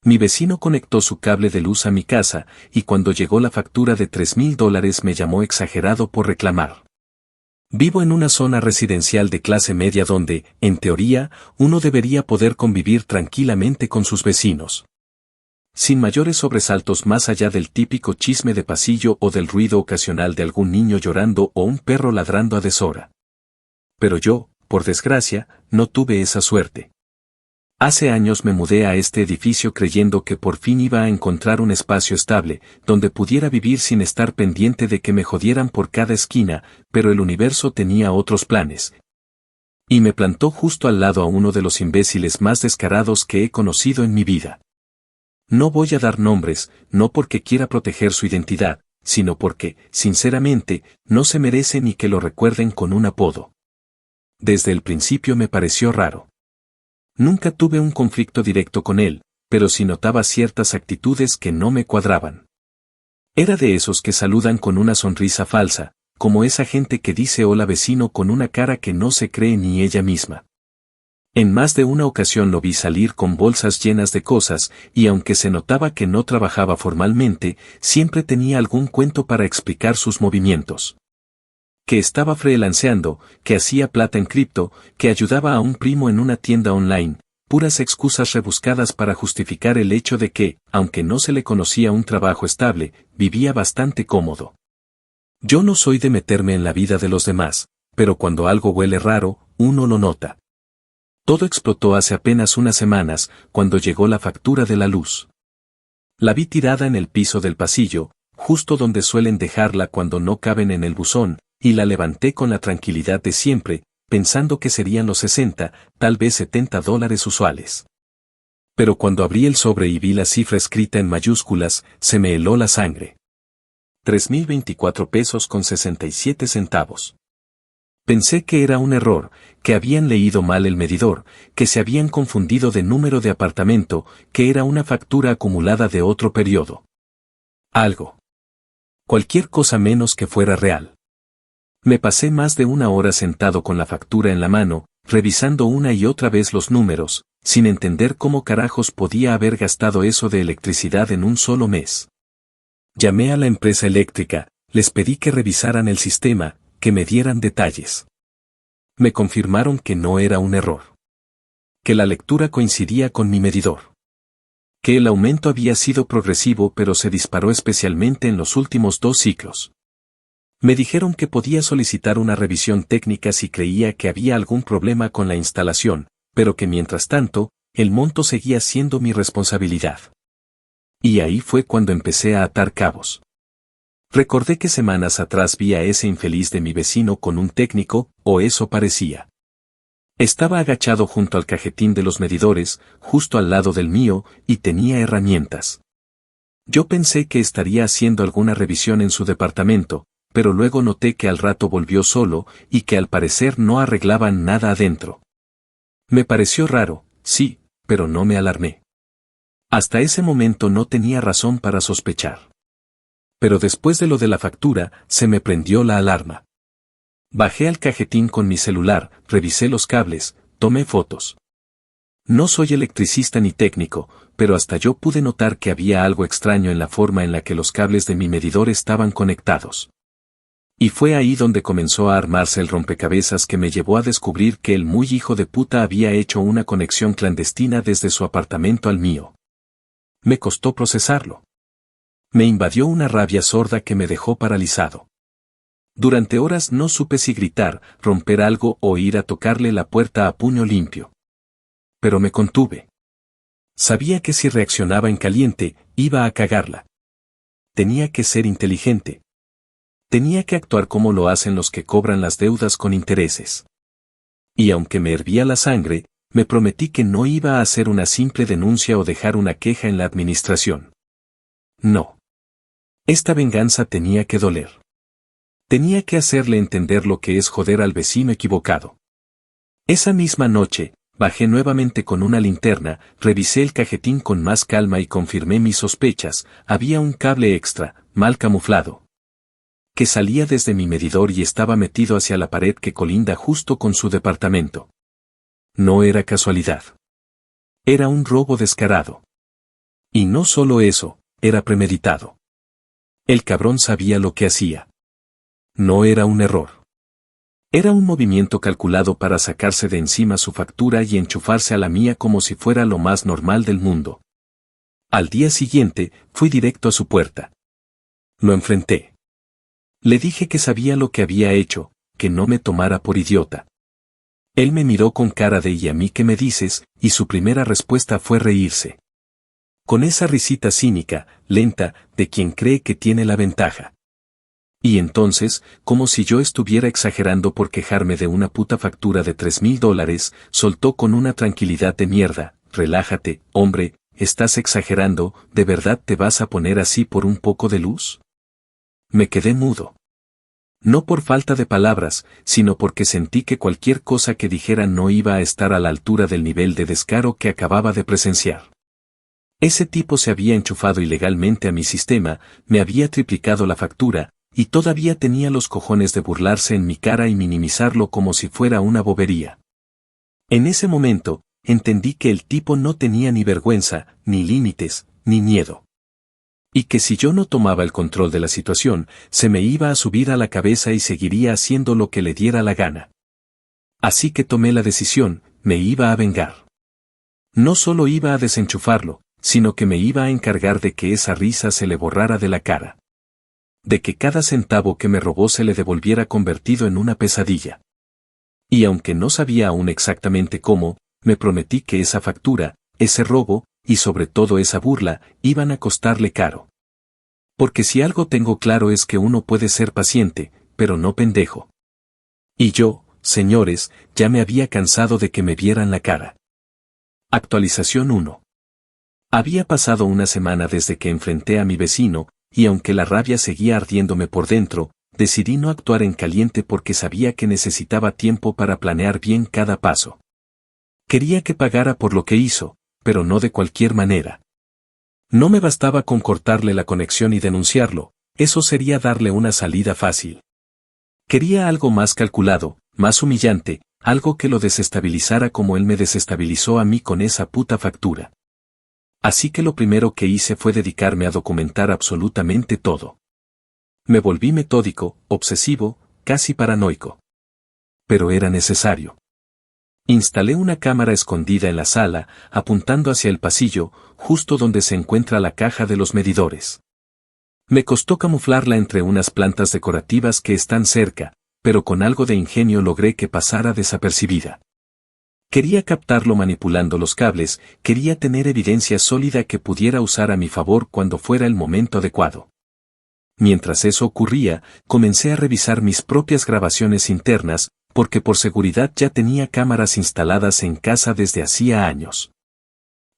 Mi vecino conectó su cable de luz a mi casa, y cuando llegó la factura de $3,000 me llamó exagerado por reclamar. Vivo en una zona residencial de clase media donde, en teoría, uno debería poder convivir tranquilamente con sus vecinos, sin mayores sobresaltos más allá del típico chisme de pasillo o del ruido ocasional de algún niño llorando o un perro ladrando a deshora. Pero yo, por desgracia, no tuve esa suerte. Hace años me mudé a este edificio creyendo que por fin iba a encontrar un espacio estable, donde pudiera vivir sin estar pendiente de que me jodieran por cada esquina, pero el universo tenía otros planes. Y me plantó justo al lado a uno de los imbéciles más descarados que he conocido en mi vida. No voy a dar nombres, no porque quiera proteger su identidad, sino porque, sinceramente, no se merece ni que lo recuerden con un apodo. Desde el principio me pareció raro. Nunca tuve un conflicto directo con él, pero sí notaba ciertas actitudes que no me cuadraban. Era de esos que saludan con una sonrisa falsa, como esa gente que dice hola vecino con una cara que no se cree ni ella misma. En más de una ocasión lo vi salir con bolsas llenas de cosas, y aunque se notaba que no trabajaba formalmente, siempre tenía algún cuento para explicar sus movimientos. Que estaba freelanceando, que hacía plata en cripto, que ayudaba a un primo en una tienda online, puras excusas rebuscadas para justificar el hecho de que, aunque no se le conocía un trabajo estable, vivía bastante cómodo. Yo no soy de meterme en la vida de los demás, pero cuando algo huele raro, uno lo nota. Todo explotó hace apenas unas semanas, cuando llegó la factura de la luz. La vi tirada en el piso del pasillo, justo donde suelen dejarla cuando no caben en el buzón, y la levanté con la tranquilidad de siempre, pensando que serían los 60, tal vez $70 usuales. Pero cuando abrí el sobre y vi la cifra escrita en mayúsculas, se me heló la sangre. $3,024.67. Pensé que era un error, que habían leído mal el medidor, que se habían confundido de número de apartamento, que era una factura acumulada de otro periodo. Algo. Cualquier cosa menos que fuera real. Me pasé más de una hora sentado con la factura en la mano, revisando una y otra vez los números, sin entender cómo carajos podía haber gastado eso de electricidad en un solo mes. Llamé a la empresa eléctrica, les pedí que revisaran el sistema, que me dieran detalles. Me confirmaron que no era un error. Que la lectura coincidía con mi medidor. Que el aumento había sido progresivo pero se disparó especialmente en los últimos 2 ciclos. Me dijeron que podía solicitar una revisión técnica si creía que había algún problema con la instalación, pero que mientras tanto, el monto seguía siendo mi responsabilidad. Y ahí fue cuando empecé a atar cabos. Recordé que semanas atrás vi a ese infeliz de mi vecino con un técnico, o eso parecía. Estaba agachado junto al cajetín de los medidores, justo al lado del mío, y tenía herramientas. Yo pensé que estaría haciendo alguna revisión en su departamento, pero luego noté que al rato volvió solo, y que al parecer no arreglaban nada adentro. Me pareció raro, sí, pero no me alarmé. Hasta ese momento no tenía razón para sospechar. Pero después de lo de la factura, se me prendió la alarma. Bajé al cajetín con mi celular, revisé los cables, tomé fotos. No soy electricista ni técnico, pero hasta yo pude notar que había algo extraño en la forma en la que los cables de mi medidor estaban conectados. Y fue ahí donde comenzó a armarse el rompecabezas que me llevó a descubrir que el muy hijo de puta había hecho una conexión clandestina desde su apartamento al mío. Me costó procesarlo. Me invadió una rabia sorda que me dejó paralizado. Durante horas no supe si gritar, romper algo o ir a tocarle la puerta a puño limpio. Pero me contuve. Sabía que si reaccionaba en caliente, iba a cagarla. Tenía que ser inteligente. Tenía que actuar como lo hacen los que cobran las deudas con intereses. Y aunque me hervía la sangre, me prometí que no iba a hacer una simple denuncia o dejar una queja en la administración. No. Esta venganza tenía que doler. Tenía que hacerle entender lo que es joder al vecino equivocado. Esa misma noche, bajé nuevamente con una linterna, revisé el cajetín con más calma y confirmé mis sospechas. Había un cable extra, mal camuflado, que salía desde mi medidor y estaba metido hacia la pared que colinda justo con su departamento. No era casualidad. Era un robo descarado. Y no solo eso, era premeditado. El cabrón sabía lo que hacía. No era un error. Era un movimiento calculado para sacarse de encima su factura y enchufarse a la mía como si fuera lo más normal del mundo. Al día siguiente, fui directo a su puerta. Lo enfrenté. Le dije que sabía lo que había hecho, que no me tomara por idiota. Él me miró con cara de ¿y a mí qué me dices? Y su primera respuesta fue reírse. Con esa risita cínica, lenta, de quien cree que tiene la ventaja. Y entonces, como si yo estuviera exagerando por quejarme de una puta factura de $3,000, soltó con una tranquilidad de mierda: relájate, hombre, estás exagerando, ¿de verdad te vas a poner así por un poco de luz? Me quedé mudo. No por falta de palabras, sino porque sentí que cualquier cosa que dijera no iba a estar a la altura del nivel de descaro que acababa de presenciar. Ese tipo se había enchufado ilegalmente a mi sistema, me había triplicado la factura, y todavía tenía los cojones de burlarse en mi cara y minimizarlo como si fuera una bobería. En ese momento, entendí que el tipo no tenía ni vergüenza, ni límites, ni miedo. Y que si yo no tomaba el control de la situación, se me iba a subir a la cabeza y seguiría haciendo lo que le diera la gana. Así que tomé la decisión, me iba a vengar. No solo iba a desenchufarlo, sino que me iba a encargar de que esa risa se le borrara de la cara. De que cada centavo que me robó se le devolviera convertido en una pesadilla. Y aunque no sabía aún exactamente cómo, me prometí que esa factura, ese robo, y sobre todo esa burla, iban a costarle caro. Porque si algo tengo claro es que uno puede ser paciente, pero no pendejo. Y yo, señores, ya me había cansado de que me vieran la cara. Actualización 1. Había pasado una semana desde que enfrenté a mi vecino, y aunque la rabia seguía ardiéndome por dentro, decidí no actuar en caliente porque sabía que necesitaba tiempo para planear bien cada paso. Quería que pagara por lo que hizo, pero no de cualquier manera. No me bastaba con cortarle la conexión y denunciarlo, eso sería darle una salida fácil. Quería algo más calculado, más humillante, algo que lo desestabilizara como él me desestabilizó a mí con esa puta factura. Así que lo primero que hice fue dedicarme a documentar absolutamente todo. Me volví metódico, obsesivo, casi paranoico. Pero era necesario. Instalé una cámara escondida en la sala, apuntando hacia el pasillo, justo donde se encuentra la caja de los medidores. Me costó camuflarla entre unas plantas decorativas que están cerca, pero con algo de ingenio logré que pasara desapercibida. Quería captarlo manipulando los cables, quería tener evidencia sólida que pudiera usar a mi favor cuando fuera el momento adecuado. Mientras eso ocurría, comencé a revisar mis propias grabaciones internas, porque por seguridad ya tenía cámaras instaladas en casa desde hacía años.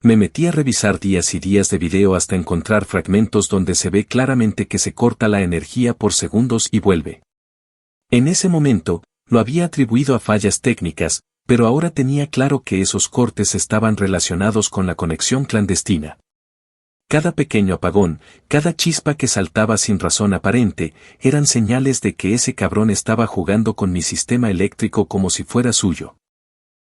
Me metí a revisar días y días de video hasta encontrar fragmentos donde se ve claramente que se corta la energía por segundos y vuelve. En ese momento, lo había atribuido a fallas técnicas, pero ahora tenía claro que esos cortes estaban relacionados con la conexión clandestina. Cada pequeño apagón, cada chispa que saltaba sin razón aparente, eran señales de que ese cabrón estaba jugando con mi sistema eléctrico como si fuera suyo.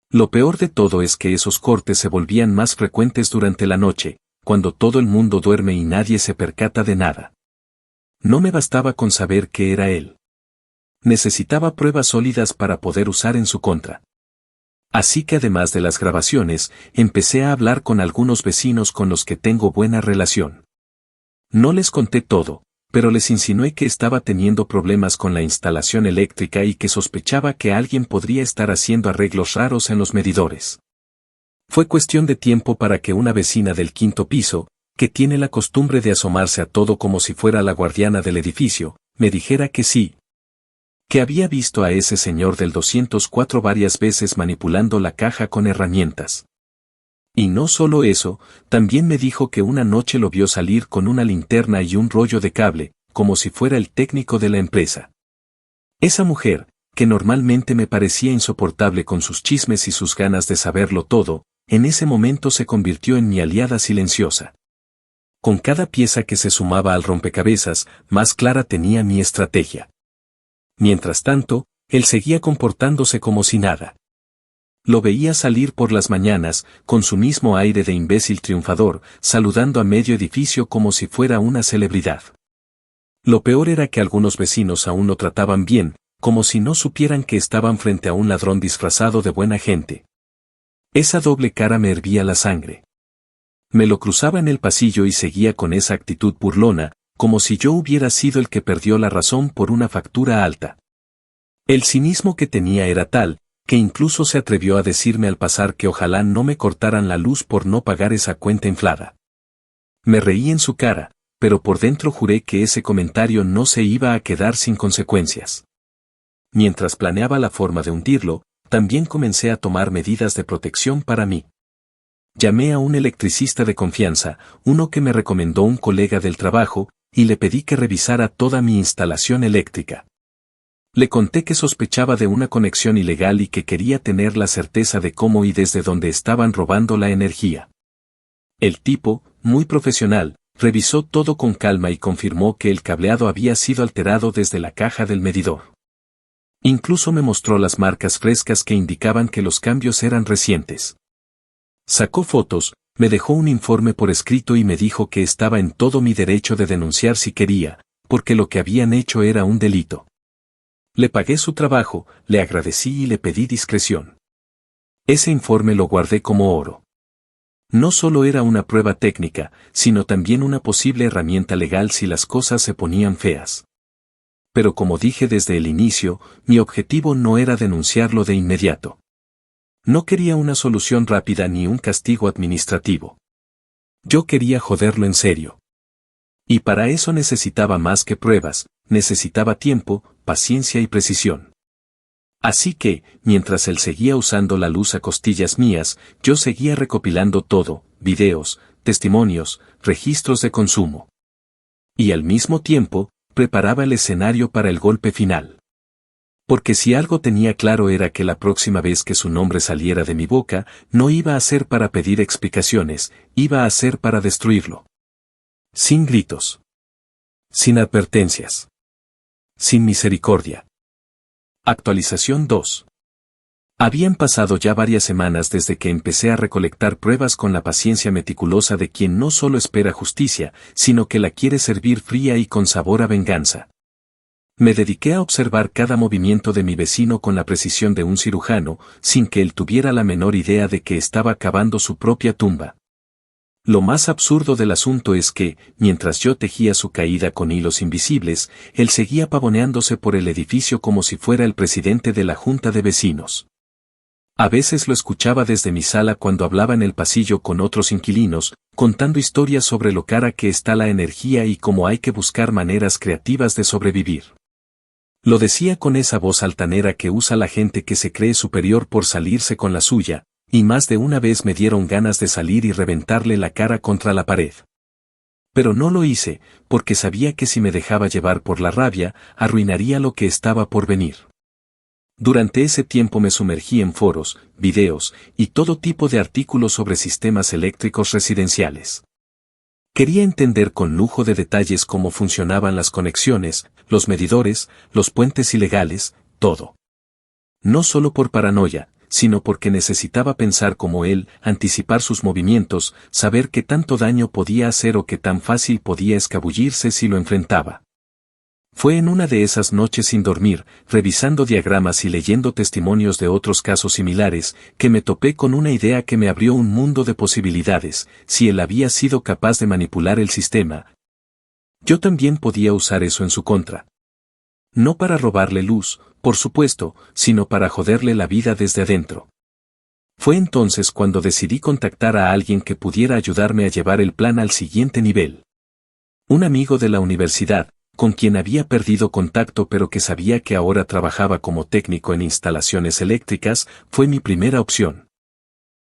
Lo peor de todo es que esos cortes se volvían más frecuentes durante la noche, cuando todo el mundo duerme y nadie se percata de nada. No me bastaba con saber que era él. Necesitaba pruebas sólidas para poder usar en su contra. Así que además de las grabaciones, empecé a hablar con algunos vecinos con los que tengo buena relación. No les conté todo, pero les insinué que estaba teniendo problemas con la instalación eléctrica y que sospechaba que alguien podría estar haciendo arreglos raros en los medidores. Fue cuestión de tiempo para que una vecina del 5º piso, que tiene la costumbre de asomarse a todo como si fuera la guardiana del edificio, me dijera que sí, que había visto a ese señor del 204 varias veces manipulando la caja con herramientas. Y no solo eso, también me dijo que una noche lo vio salir con una linterna y un rollo de cable, como si fuera el técnico de la empresa. Esa mujer, que normalmente me parecía insoportable con sus chismes y sus ganas de saberlo todo, en ese momento se convirtió en mi aliada silenciosa. Con cada pieza que se sumaba al rompecabezas, más clara tenía mi estrategia. Mientras tanto, él seguía comportándose como si nada. Lo veía salir por las mañanas, con su mismo aire de imbécil triunfador, saludando a medio edificio como si fuera una celebridad. Lo peor era que algunos vecinos aún lo trataban bien, como si no supieran que estaban frente a un ladrón disfrazado de buena gente. Esa doble cara me hervía la sangre. Me lo cruzaba en el pasillo y seguía con esa actitud burlona, como si yo hubiera sido el que perdió la razón por una factura alta. El cinismo que tenía era tal, que incluso se atrevió a decirme al pasar que ojalá no me cortaran la luz por no pagar esa cuenta inflada. Me reí en su cara, pero por dentro juré que ese comentario no se iba a quedar sin consecuencias. Mientras planeaba la forma de hundirlo, también comencé a tomar medidas de protección para mí. Llamé a un electricista de confianza, uno que me recomendó un colega del trabajo, y le pedí que revisara toda mi instalación eléctrica. Le conté que sospechaba de una conexión ilegal y que quería tener la certeza de cómo y desde dónde estaban robando la energía. El tipo, muy profesional, revisó todo con calma y confirmó que el cableado había sido alterado desde la caja del medidor. Incluso me mostró las marcas frescas que indicaban que los cambios eran recientes. Sacó fotos, me dejó un informe por escrito y me dijo que estaba en todo mi derecho de denunciar si quería, porque lo que habían hecho era un delito. Le pagué su trabajo, le agradecí y le pedí discreción. Ese informe lo guardé como oro. No solo era una prueba técnica, sino también una posible herramienta legal si las cosas se ponían feas. Pero como dije desde el inicio, mi objetivo no era denunciarlo de inmediato. No quería una solución rápida ni un castigo administrativo. Yo quería joderlo en serio. Y para eso necesitaba más que pruebas, necesitaba tiempo, paciencia y precisión. Así que, mientras él seguía usando la luz a costillas mías, yo seguía recopilando todo, videos, testimonios, registros de consumo. Y al mismo tiempo, preparaba el escenario para el golpe final. Porque si algo tenía claro era que la próxima vez que su nombre saliera de mi boca, no iba a ser para pedir explicaciones, iba a ser para destruirlo. Sin gritos. Sin advertencias. Sin misericordia. Actualización 2. Habían pasado ya varias semanas desde que empecé a recolectar pruebas con la paciencia meticulosa de quien no solo espera justicia, sino que la quiere servir fría y con sabor a venganza. Me dediqué a observar cada movimiento de mi vecino con la precisión de un cirujano, sin que él tuviera la menor idea de que estaba cavando su propia tumba. Lo más absurdo del asunto es que, mientras yo tejía su caída con hilos invisibles, él seguía pavoneándose por el edificio como si fuera el presidente de la junta de vecinos. A veces lo escuchaba desde mi sala cuando hablaba en el pasillo con otros inquilinos, contando historias sobre lo cara que está la energía y cómo hay que buscar maneras creativas de sobrevivir. Lo decía con esa voz altanera que usa la gente que se cree superior por salirse con la suya, y más de una vez me dieron ganas de salir y reventarle la cara contra la pared. Pero no lo hice, porque sabía que si me dejaba llevar por la rabia, arruinaría lo que estaba por venir. Durante ese tiempo me sumergí en foros, videos, y todo tipo de artículos sobre sistemas eléctricos residenciales. Quería entender con lujo de detalles cómo funcionaban las conexiones, los medidores, los puentes ilegales, todo. No solo por paranoia, sino porque necesitaba pensar como él, anticipar sus movimientos, saber qué tanto daño podía hacer o qué tan fácil podía escabullirse si lo enfrentaba. Fue en una de esas noches sin dormir, revisando diagramas y leyendo testimonios de otros casos similares, que me topé con una idea que me abrió un mundo de posibilidades. Si él había sido capaz de manipular el sistema, yo también podía usar eso en su contra. No para robarle luz, por supuesto, sino para joderle la vida desde adentro. Fue entonces cuando decidí contactar a alguien que pudiera ayudarme a llevar el plan al siguiente nivel. Un amigo de la universidad, con quien había perdido contacto pero que sabía que ahora trabajaba como técnico en instalaciones eléctricas, fue mi primera opción.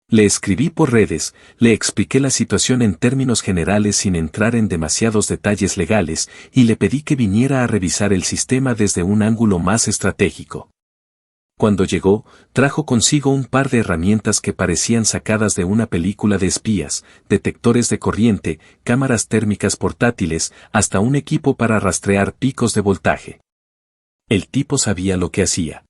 Le escribí por redes, le expliqué la situación en términos generales sin entrar en demasiados detalles legales, y le pedí que viniera a revisar el sistema desde un ángulo más estratégico. Cuando llegó, trajo consigo un par de herramientas que parecían sacadas de una película de espías, detectores de corriente, cámaras térmicas portátiles, hasta un equipo para rastrear picos de voltaje. El tipo sabía lo que hacía.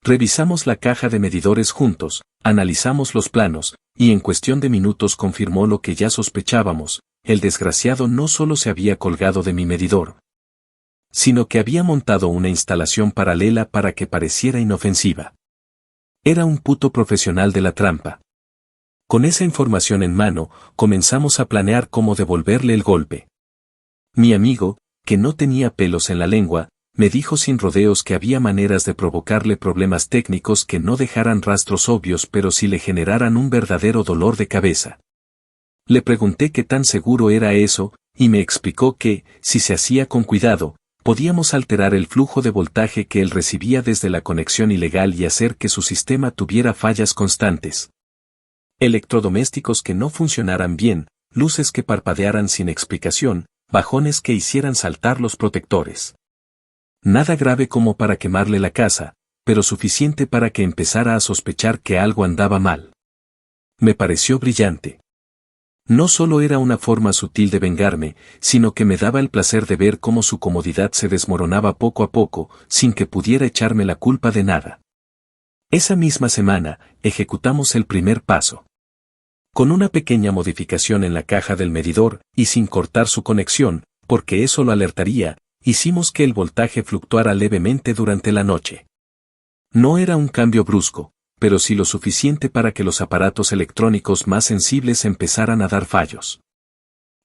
Revisamos la caja de medidores juntos, analizamos los planos, y en cuestión de minutos confirmó lo que ya sospechábamos: el desgraciado no solo se había colgado de mi medidor, sino que había montado una instalación paralela para que pareciera inofensiva. Era un puto profesional de la trampa. Con esa información en mano, comenzamos a planear cómo devolverle el golpe. Mi amigo, que no tenía pelos en la lengua, me dijo sin rodeos que había maneras de provocarle problemas técnicos que no dejaran rastros obvios pero sí le generaran un verdadero dolor de cabeza. Le pregunté qué tan seguro era eso, y me explicó que, si se hacía con cuidado, podíamos alterar el flujo de voltaje que él recibía desde la conexión ilegal y hacer que su sistema tuviera fallas constantes. Electrodomésticos que no funcionaran bien, luces que parpadearan sin explicación, bajones que hicieran saltar los protectores. Nada grave como para quemarle la casa, pero suficiente para que empezara a sospechar que algo andaba mal. Me pareció brillante. No solo era una forma sutil de vengarme, sino que me daba el placer de ver cómo su comodidad se desmoronaba poco a poco, sin que pudiera echarme la culpa de nada. Esa misma semana, ejecutamos el primer paso. Con una pequeña modificación en la caja del medidor, y sin cortar su conexión, porque eso lo alertaría, hicimos que el voltaje fluctuara levemente durante la noche. No era un cambio brusco, pero sí lo suficiente para que los aparatos electrónicos más sensibles empezaran a dar fallos.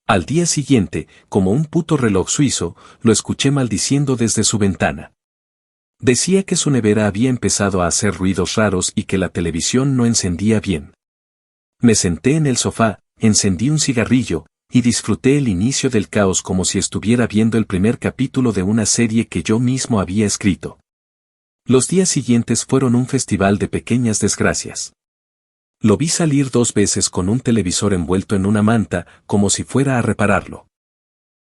Al día siguiente, como un puto reloj suizo, lo escuché maldiciendo desde su ventana. Decía que su nevera había empezado a hacer ruidos raros y que la televisión no encendía bien. Me senté en el sofá, encendí un cigarrillo, y disfruté el inicio del caos como si estuviera viendo el primer capítulo de una serie que yo mismo había escrito. Los días siguientes fueron un festival de pequeñas desgracias. Lo vi salir 2 veces con un televisor envuelto en una manta, como si fuera a repararlo.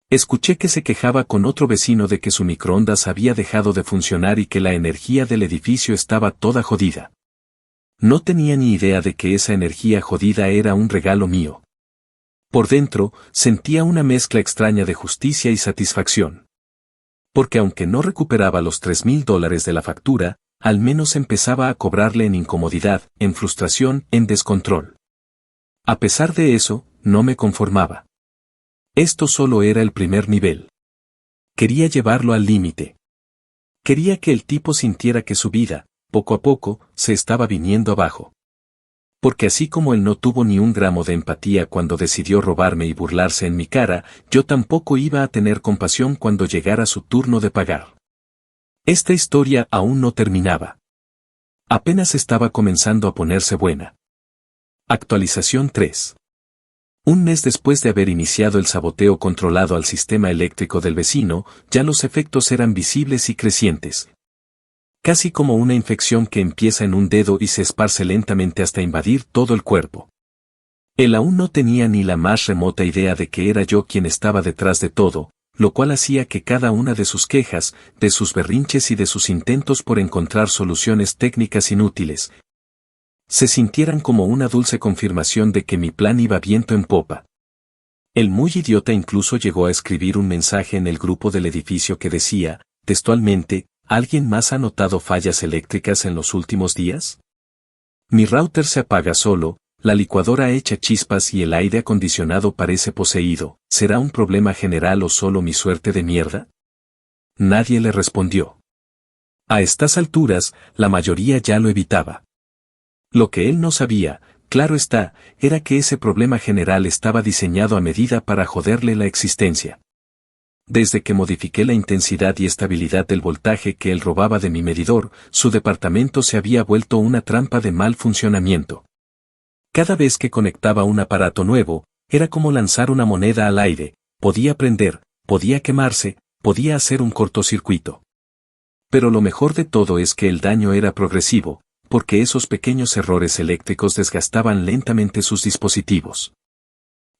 Escuché que se quejaba con otro vecino de que su microondas había dejado de funcionar y que la energía del edificio estaba toda jodida. No tenía ni idea de que esa energía jodida era un regalo mío. Por dentro, sentía una mezcla extraña de justicia y satisfacción. Porque aunque no recuperaba los $3,000 de la factura, al menos empezaba a cobrarle en incomodidad, en frustración, en descontrol. A pesar de eso, no me conformaba. Esto solo era el primer nivel. Quería llevarlo al límite. Quería que el tipo sintiera que su vida, poco a poco, se estaba viniendo abajo. Porque así como él no tuvo ni un gramo de empatía cuando decidió robarme y burlarse en mi cara, yo tampoco iba a tener compasión cuando llegara su turno de pagar. Esta historia aún no terminaba. Apenas estaba comenzando a ponerse buena. Actualización 3. Un mes después de haber iniciado el saboteo controlado al sistema eléctrico del vecino, ya los efectos eran visibles y crecientes. Casi como una infección que empieza en un dedo y se esparce lentamente hasta invadir todo el cuerpo. Él aún no tenía ni la más remota idea de que era yo quien estaba detrás de todo, lo cual hacía que cada una de sus quejas, de sus berrinches y de sus intentos por encontrar soluciones técnicas inútiles, se sintieran como una dulce confirmación de que mi plan iba viento en popa. El muy idiota incluso llegó a escribir un mensaje en el grupo del edificio que decía, textualmente: ¿alguien más ha notado fallas eléctricas en los últimos días? Mi router se apaga solo, la licuadora echa chispas y el aire acondicionado parece poseído. ¿Será un problema general o solo mi suerte de mierda? Nadie le respondió. A estas alturas, la mayoría ya lo evitaba. Lo que él no sabía, claro está, era que ese problema general estaba diseñado a medida para joderle la existencia. Desde que modifiqué la intensidad y estabilidad del voltaje que él robaba de mi medidor, su departamento se había vuelto una trampa de mal funcionamiento. Cada vez que conectaba un aparato nuevo, era como lanzar una moneda al aire: podía prender, podía quemarse, podía hacer un cortocircuito. Pero lo mejor de todo es que el daño era progresivo, porque esos pequeños errores eléctricos desgastaban lentamente sus dispositivos.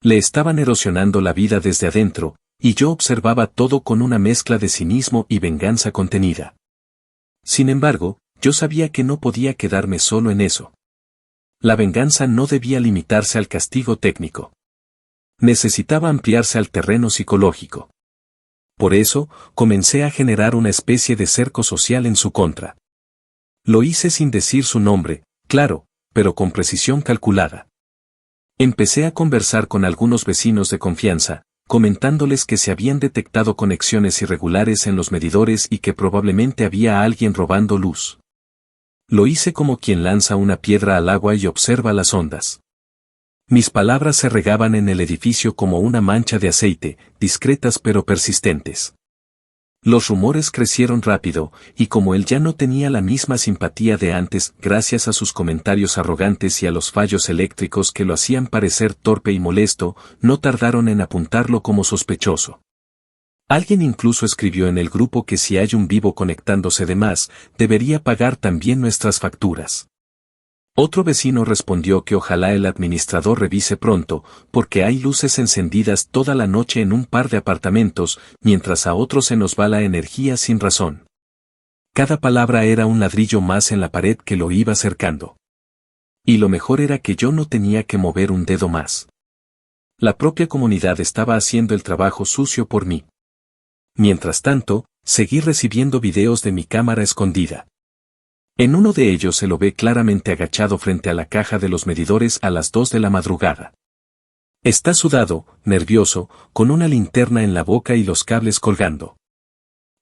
Le estaban erosionando la vida desde adentro, y yo observaba todo con una mezcla de cinismo y venganza contenida. Sin embargo, yo sabía que no podía quedarme solo en eso. La venganza no debía limitarse al castigo técnico. Necesitaba ampliarse al terreno psicológico. Por eso, comencé a generar una especie de cerco social en su contra. Lo hice sin decir su nombre, claro, pero con precisión calculada. Empecé a conversar con algunos vecinos de confianza, comentándoles que se habían detectado conexiones irregulares en los medidores y que probablemente había alguien robando luz. Lo hice como quien lanza una piedra al agua y observa las ondas. Mis palabras se regaban en el edificio como una mancha de aceite, discretas pero persistentes. Los rumores crecieron rápido, y como él ya no tenía la misma simpatía de antes, gracias a sus comentarios arrogantes y a los fallos eléctricos que lo hacían parecer torpe y molesto, no tardaron en apuntarlo como sospechoso. Alguien incluso escribió en el grupo que si hay un vivo conectándose de más, debería pagar también nuestras facturas. Otro vecino respondió que ojalá el administrador revise pronto, porque hay luces encendidas toda la noche en un par de apartamentos, mientras a otros se nos va la energía sin razón. Cada palabra era un ladrillo más en la pared que lo iba cercando. Y lo mejor era que yo no tenía que mover un dedo más. La propia comunidad estaba haciendo el trabajo sucio por mí. Mientras tanto, seguí recibiendo videos de mi cámara escondida. En uno de ellos se lo ve claramente agachado frente a la caja de los medidores a las 2 de la madrugada. Está sudado, nervioso, con una linterna en la boca y los cables colgando.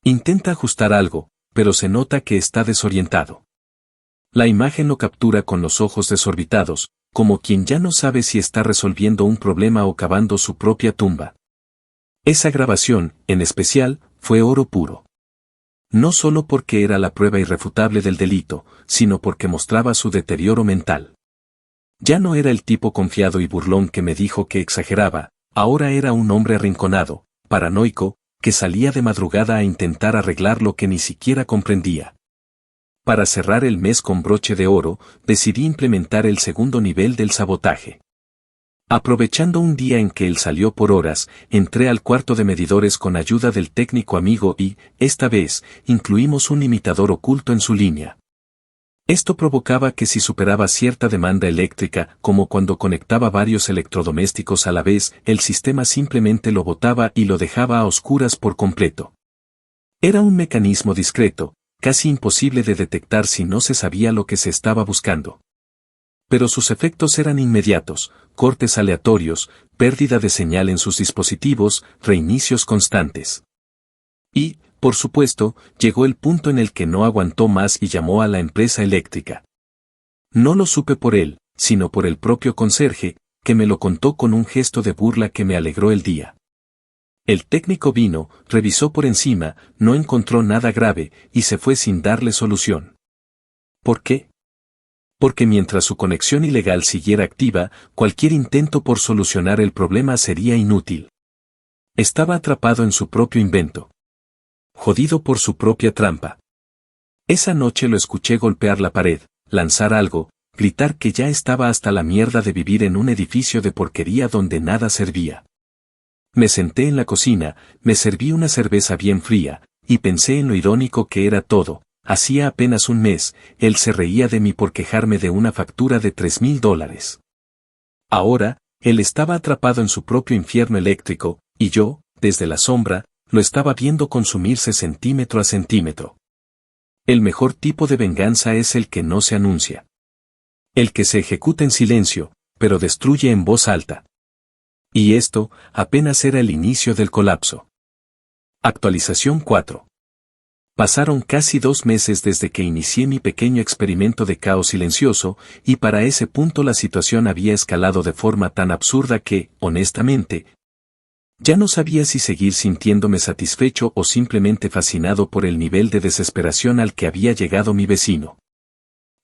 Intenta ajustar algo, pero se nota que está desorientado. La imagen lo captura con los ojos desorbitados, como quien ya no sabe si está resolviendo un problema o cavando su propia tumba. Esa grabación, en especial, fue oro puro. No solo porque era la prueba irrefutable del delito, sino porque mostraba su deterioro mental. Ya no era el tipo confiado y burlón que me dijo que exageraba, ahora era un hombre arrinconado, paranoico, que salía de madrugada a intentar arreglar lo que ni siquiera comprendía. Para cerrar el mes con broche de oro, decidí implementar el segundo nivel del sabotaje. Aprovechando un día en que él salió por horas, entré al cuarto de medidores con ayuda del técnico amigo y, esta vez, incluimos un imitador oculto en su línea. Esto provocaba que si superaba cierta demanda eléctrica, como cuando conectaba varios electrodomésticos a la vez, el sistema simplemente lo botaba y lo dejaba a oscuras por completo. Era un mecanismo discreto, casi imposible de detectar si no se sabía lo que se estaba buscando. Pero sus efectos eran inmediatos, cortes aleatorios, pérdida de señal en sus dispositivos, reinicios constantes. Y, por supuesto, llegó el punto en el que no aguantó más y llamó a la empresa eléctrica. No lo supe por él, sino por el propio conserje, que me lo contó con un gesto de burla que me alegró el día. El técnico vino, revisó por encima, no encontró nada grave, y se fue sin darle solución. ¿Por qué? Porque mientras su conexión ilegal siguiera activa, cualquier intento por solucionar el problema sería inútil. Estaba atrapado en su propio invento. Jodido por su propia trampa. Esa noche lo escuché golpear la pared, lanzar algo, gritar que ya estaba hasta la mierda de vivir en un edificio de porquería donde nada servía. Me senté en la cocina, me serví una cerveza bien fría, y pensé en lo irónico que era todo. Hacía apenas un mes, él se reía de mí por quejarme de una factura de $3,000. Ahora, él estaba atrapado en su propio infierno eléctrico, y yo, desde la sombra, lo estaba viendo consumirse centímetro a centímetro. El mejor tipo de venganza es el que no se anuncia. El que se ejecuta en silencio, pero destruye en voz alta. Y esto, apenas era el inicio del colapso. Actualización 4. Pasaron casi 2 meses desde que inicié mi pequeño experimento de caos silencioso, y para ese punto la situación había escalado de forma tan absurda que, honestamente, ya no sabía si seguir sintiéndome satisfecho o simplemente fascinado por el nivel de desesperación al que había llegado mi vecino.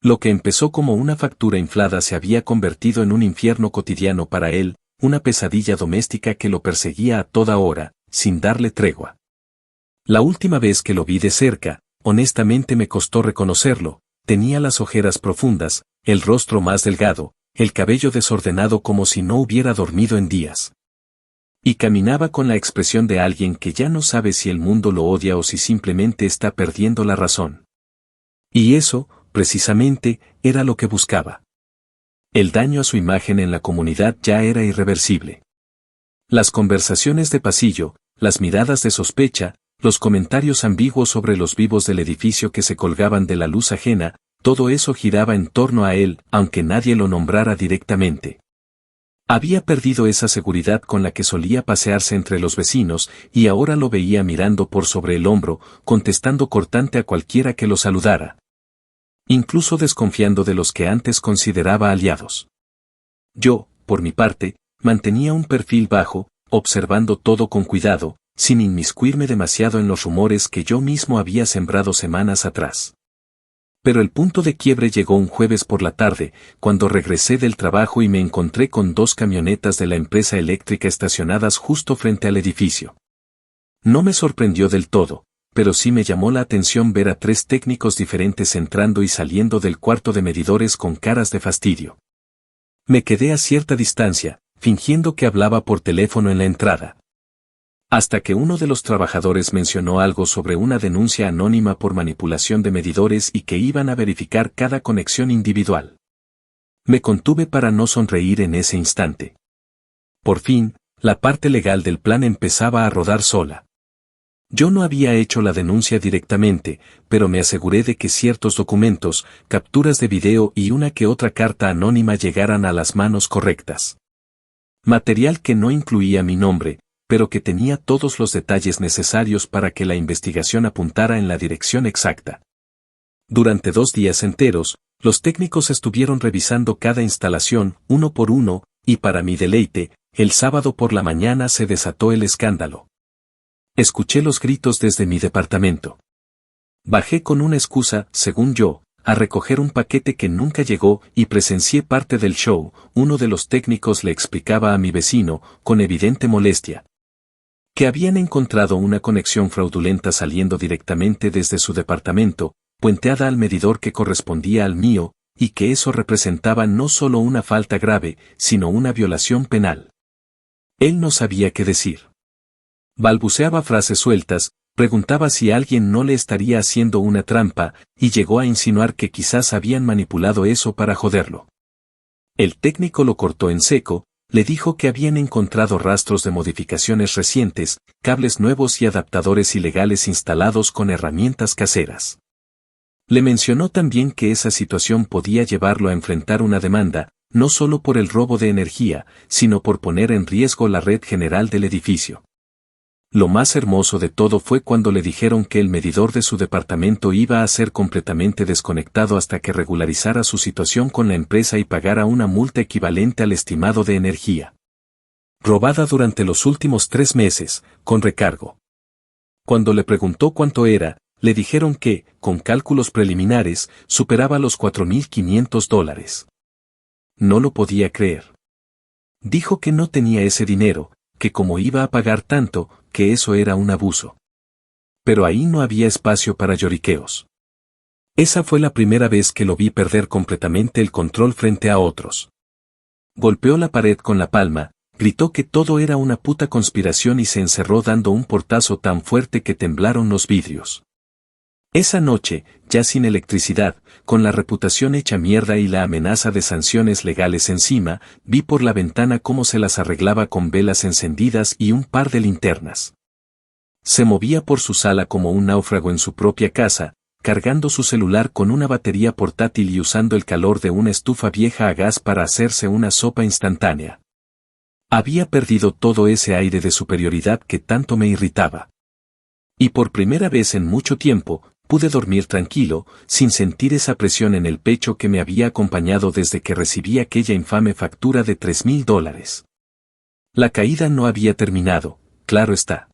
Lo que empezó como una factura inflada se había convertido en un infierno cotidiano para él, una pesadilla doméstica que lo perseguía a toda hora, sin darle tregua. La última vez que lo vi de cerca, honestamente me costó reconocerlo, tenía las ojeras profundas, el rostro más delgado, el cabello desordenado como si no hubiera dormido en días. Y caminaba con la expresión de alguien que ya no sabe si el mundo lo odia o si simplemente está perdiendo la razón. Y eso, precisamente, era lo que buscaba. El daño a su imagen en la comunidad ya era irreversible. Las conversaciones de pasillo, las miradas de sospecha, los comentarios ambiguos sobre los vivos del edificio que se colgaban de la luz ajena, todo eso giraba en torno a él, aunque nadie lo nombrara directamente. Había perdido esa seguridad con la que solía pasearse entre los vecinos, y ahora lo veía mirando por sobre el hombro, contestando cortante a cualquiera que lo saludara. Incluso desconfiando de los que antes consideraba aliados. Yo, por mi parte, mantenía un perfil bajo, observando todo con cuidado, sin inmiscuirme demasiado en los rumores que yo mismo había sembrado semanas atrás. Pero el punto de quiebre llegó un jueves por la tarde, cuando regresé del trabajo y me encontré con 2 camionetas de la empresa eléctrica estacionadas justo frente al edificio. No me sorprendió del todo, pero sí me llamó la atención ver a 3 técnicos diferentes entrando y saliendo del cuarto de medidores con caras de fastidio. Me quedé a cierta distancia, fingiendo que hablaba por teléfono en la entrada. Hasta que uno de los trabajadores mencionó algo sobre una denuncia anónima por manipulación de medidores y que iban a verificar cada conexión individual. Me contuve para no sonreír en ese instante. Por fin, la parte legal del plan empezaba a rodar sola. Yo no había hecho la denuncia directamente, pero me aseguré de que ciertos documentos, capturas de video y una que otra carta anónima llegaran a las manos correctas. Material que no incluía mi nombre, pero que tenía todos los detalles necesarios para que la investigación apuntara en la dirección exacta. Durante 2 días enteros, los técnicos estuvieron revisando cada instalación, uno por uno, y para mi deleite, el sábado por la mañana se desató el escándalo. Escuché los gritos desde mi departamento. Bajé con una excusa, según yo, a recoger un paquete que nunca llegó y presencié parte del show. Uno de los técnicos le explicaba a mi vecino, con evidente molestia, que habían encontrado una conexión fraudulenta saliendo directamente desde su departamento, puenteada al medidor que correspondía al mío, y que eso representaba no solo una falta grave, sino una violación penal. Él no sabía qué decir. Balbuceaba frases sueltas, preguntaba si alguien no le estaría haciendo una trampa, y llegó a insinuar que quizás habían manipulado eso para joderlo. El técnico lo cortó en seco. Le dijo que habían encontrado rastros de modificaciones recientes, cables nuevos y adaptadores ilegales instalados con herramientas caseras. Le mencionó también que esa situación podía llevarlo a enfrentar una demanda, no solo por el robo de energía, sino por poner en riesgo la red general del edificio. Lo más hermoso de todo fue cuando le dijeron que el medidor de su departamento iba a ser completamente desconectado hasta que regularizara su situación con la empresa y pagara una multa equivalente al estimado de energía robada durante los últimos 3 meses, con recargo. Cuando le preguntó cuánto era, le dijeron que, con cálculos preliminares, superaba los $4.500. No lo podía creer. Dijo que no tenía ese dinero, que como iba a pagar tanto, que eso era un abuso. Pero ahí no había espacio para lloriqueos. Esa fue la primera vez que lo vi perder completamente el control frente a otros. Golpeó la pared con la palma, gritó que todo era una puta conspiración y se encerró dando un portazo tan fuerte que temblaron los vidrios. Esa noche, ya sin electricidad, con la reputación hecha mierda y la amenaza de sanciones legales encima, vi por la ventana cómo se las arreglaba con velas encendidas y un par de linternas. Se movía por su sala como un náufrago en su propia casa, cargando su celular con una batería portátil y usando el calor de una estufa vieja a gas para hacerse una sopa instantánea. Había perdido todo ese aire de superioridad que tanto me irritaba. Y por primera vez en mucho tiempo, pude dormir tranquilo, sin sentir esa presión en el pecho que me había acompañado desde que recibí aquella infame factura de $3.000. La caída no había terminado, claro está.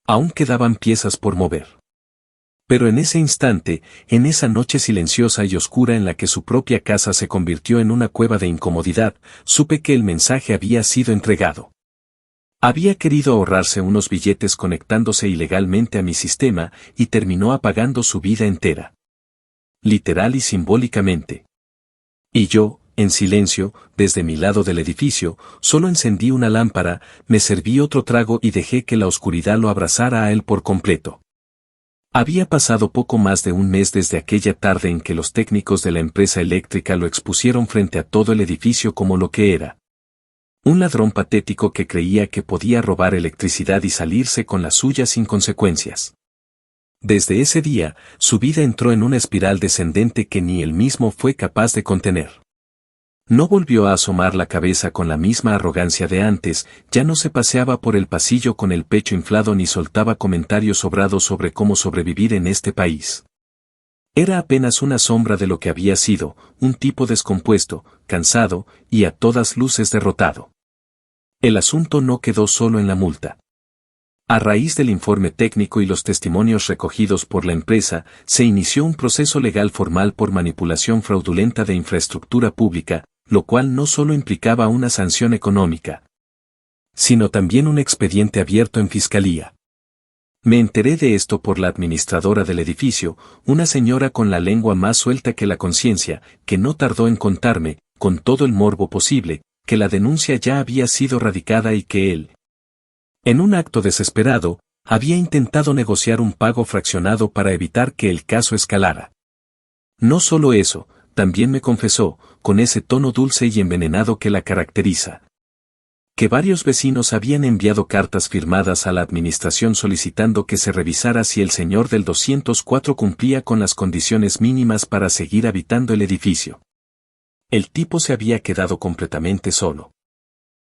Aún quedaban piezas por mover. Pero en ese instante, en esa noche silenciosa y oscura en la que su propia casa se convirtió en una cueva de incomodidad, supe que el mensaje había sido entregado. Había querido ahorrarse unos billetes conectándose ilegalmente a mi sistema y terminó apagando su vida entera. Literal y simbólicamente. Y yo, en silencio, desde mi lado del edificio, solo encendí una lámpara, me serví otro trago y dejé que la oscuridad lo abrazara a él por completo. Había pasado poco más de un mes desde aquella tarde en que los técnicos de la empresa eléctrica lo expusieron frente a todo el edificio como lo que era. Un ladrón patético que creía que podía robar electricidad y salirse con la suya sin consecuencias. Desde ese día, su vida entró en una espiral descendente que ni él mismo fue capaz de contener. No volvió a asomar la cabeza con la misma arrogancia de antes, ya no se paseaba por el pasillo con el pecho inflado ni soltaba comentarios sobrados sobre cómo sobrevivir en este país. Era apenas una sombra de lo que había sido, un tipo descompuesto, cansado, y a todas luces derrotado. El asunto no quedó solo en la multa. A raíz del informe técnico y los testimonios recogidos por la empresa, se inició un proceso legal formal por manipulación fraudulenta de infraestructura pública, lo cual no solo implicaba una sanción económica, sino también un expediente abierto en fiscalía. Me enteré de esto por la administradora del edificio, una señora con la lengua más suelta que la conciencia, que no tardó en contarme, con todo el morbo posible, que la denuncia ya había sido radicada y que él, en un acto desesperado, había intentado negociar un pago fraccionado para evitar que el caso escalara. No solo eso, también me confesó, con ese tono dulce y envenenado que la caracteriza, que varios vecinos habían enviado cartas firmadas a la administración solicitando que se revisara si el señor del 204 cumplía con las condiciones mínimas para seguir habitando el edificio. El tipo se había quedado completamente solo.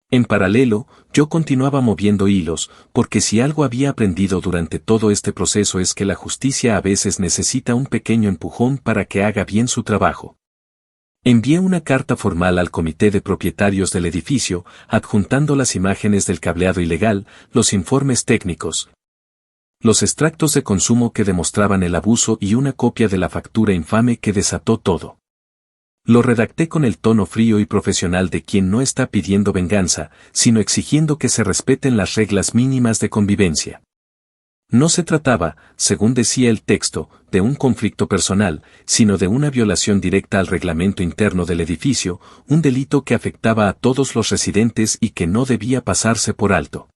En paralelo, yo continuaba moviendo hilos, porque si algo había aprendido durante todo este proceso es que la justicia a veces necesita un pequeño empujón para que haga bien su trabajo. Envié una carta formal al comité de propietarios del edificio, adjuntando las imágenes del cableado ilegal, los informes técnicos, los extractos de consumo que demostraban el abuso y una copia de la factura infame que desató todo. Lo redacté con el tono frío y profesional de quien no está pidiendo venganza, sino exigiendo que se respeten las reglas mínimas de convivencia. No se trataba, según decía el texto, de un conflicto personal, sino de una violación directa al reglamento interno del edificio, un delito que afectaba a todos los residentes y que no debía pasarse por alto.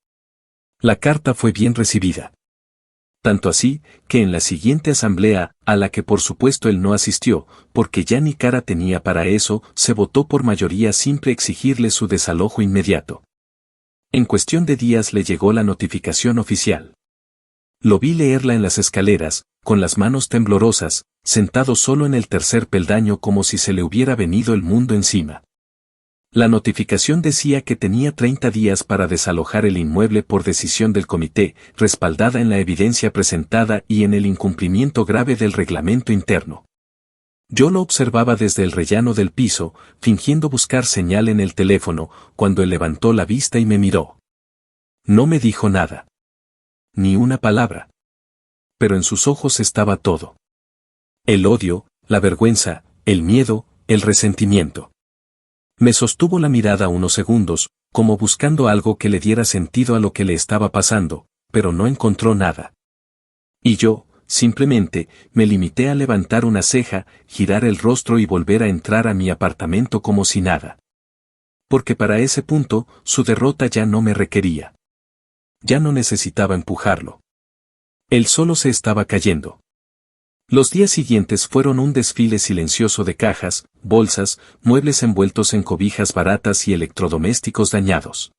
La carta fue bien recibida. Tanto así, que en la siguiente asamblea, a la que por supuesto él no asistió, porque ya ni cara tenía para eso, se votó por mayoría simple exigirle su desalojo inmediato. En cuestión de días le llegó la notificación oficial. Lo vi leerla en las escaleras, con las manos temblorosas, sentado solo en el tercer peldaño como si se le hubiera venido el mundo encima. La notificación decía que tenía 30 días para desalojar el inmueble por decisión del comité, respaldada en la evidencia presentada y en el incumplimiento grave del reglamento interno. Yo lo observaba desde el rellano del piso, fingiendo buscar señal en el teléfono, cuando él levantó la vista y me miró. No me dijo nada. Ni una palabra. Pero en sus ojos estaba todo. El odio, la vergüenza, el miedo, el resentimiento. Me sostuvo la mirada unos segundos, como buscando algo que le diera sentido a lo que le estaba pasando, pero no encontró nada. Y yo, simplemente, me limité a levantar una ceja, girar el rostro y volver a entrar a mi apartamento como si nada. Porque para ese punto, su derrota ya no me requería. Ya no necesitaba empujarlo. Él solo se estaba cayendo. Los días siguientes fueron un desfile silencioso de cajas, bolsas, muebles envueltos en cobijas baratas y electrodomésticos dañados.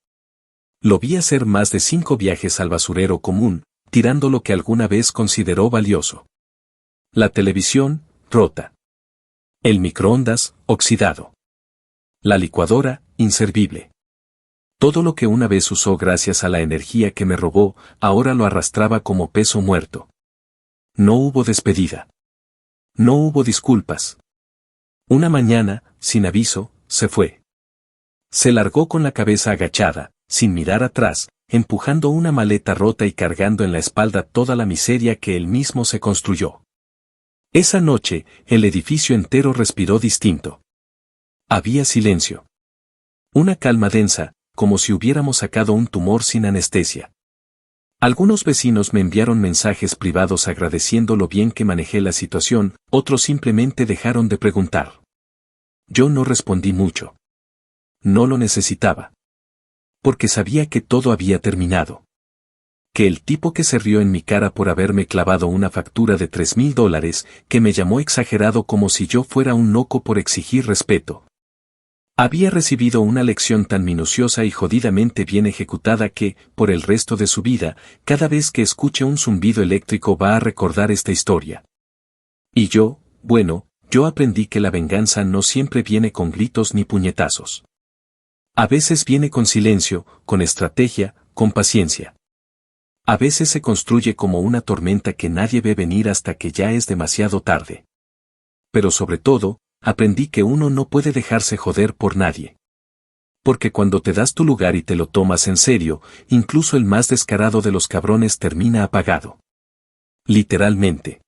Lo vi hacer más de 5 viajes al basurero común, tirando lo que alguna vez consideró valioso. La televisión, rota. El microondas, oxidado. La licuadora, inservible. Todo lo que una vez usó gracias a la energía que me robó, ahora lo arrastraba como peso muerto. No hubo despedida. No hubo disculpas. Una mañana, sin aviso, se fue. Se largó con la cabeza agachada, sin mirar atrás, empujando una maleta rota y cargando en la espalda toda la miseria que él mismo se construyó. Esa noche, el edificio entero respiró distinto. Había silencio. Una calma densa, como si hubiéramos sacado un tumor sin anestesia. Algunos vecinos me enviaron mensajes privados agradeciendo lo bien que manejé la situación, otros simplemente dejaron de preguntar. Yo no respondí mucho. No lo necesitaba. Porque sabía que todo había terminado. Que el tipo que se rió en mi cara por haberme clavado una factura de $3,000, que me llamó exagerado como si yo fuera un loco por exigir respeto. Había recibido una lección tan minuciosa y jodidamente bien ejecutada que, por el resto de su vida, cada vez que escuche un zumbido eléctrico va a recordar esta historia. Y yo, bueno, yo aprendí que la venganza no siempre viene con gritos ni puñetazos. A veces viene con silencio, con estrategia, con paciencia. A veces se construye como una tormenta que nadie ve venir hasta que ya es demasiado tarde. Pero sobre todo, aprendí que uno no puede dejarse joder por nadie. Porque cuando te das tu lugar y te lo tomas en serio, incluso el más descarado de los cabrones termina apagado. Literalmente.